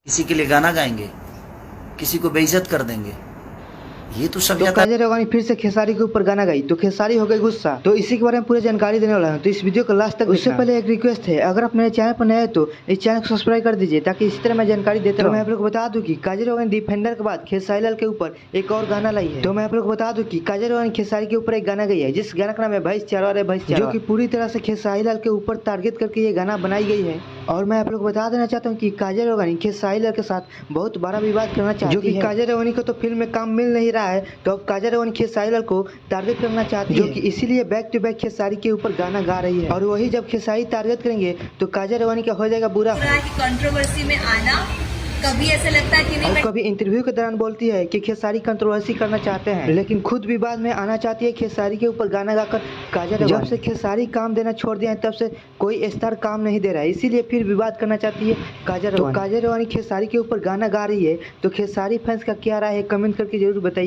किसी के लिए गाना गाएंगे, किसी को बेइज्जत कर देंगे। ये तो तो सभ्यता। काजल राघवानी फिर से खेसारी के ऊपर गाना गाई तो खेसारी हो गई गुस्सा। तो इसी के बारे में पूरी जानकारी देने वाला हूँ, तो इस वीडियो को लास्ट तक। उससे पहले एक रिक्वेस्ट है, अगर आप मेरे चैनल पर नए हैं तो इस चैनल को सब्सक्राइब कर दीजिए ताकि इसी तरह मैं जानकारी देता रहूं। तो मैं आप लोग को बता दूं कि काजल राघवानी डिफेंडर के बाद खेसारी लाल के ऊपर एक और गाना लाई है। तो मैं आप लोग को बता दूं कि काजल राघवानी खेसारी के ऊपर एक गाना गई है, जिस गाना का नाम है भाईचारा रे भाईचारा, जो कि पूरी तरह से खेसारी लाल के ऊपर टारगेट करके ये गाना बनाई गई है। और मैं आप लोग को बता देना चाहता हूँ कि काजल राघवानी खेसारी लाल के साथ बहुत बड़ा विवाद करना चाहती है, जो कि काजल राघवानी को तो फिल्म में काम मिल नहीं रहा है, तो अब काजल राघवानी खेसारी लाल को टारगेट करना चाहती है, जो कि इसीलिए बैक टू बैक खेसारी के ऊपर गाना गा रही है। और वही जब खेसारी टारगेट करेंगे तो काजल राघवानी का हो जाएगा बुरा। कंट्रोवर्सी में आना कभी ऐसा लगता है कि नहीं, और कभी इंटरव्यू के दौरान बोलती है कि खेसारी कंट्रोवर्सी करना चाहते हैं, लेकिन खुद विवाद में आना चाहती है खेसारी के ऊपर गाना गाकर। काजल जब से खेसारी काम देना छोड़ दिया है तब से कोई स्टार काम नहीं दे रहा है, इसीलिए फिर विवाद करना चाहती है काजल राघवानी। तो काजल राघवानी खेसारी के ऊपर गाना गा रही है, तो खेसारी फैंस का क्या राय है कमेंट करके जरूर बताइए।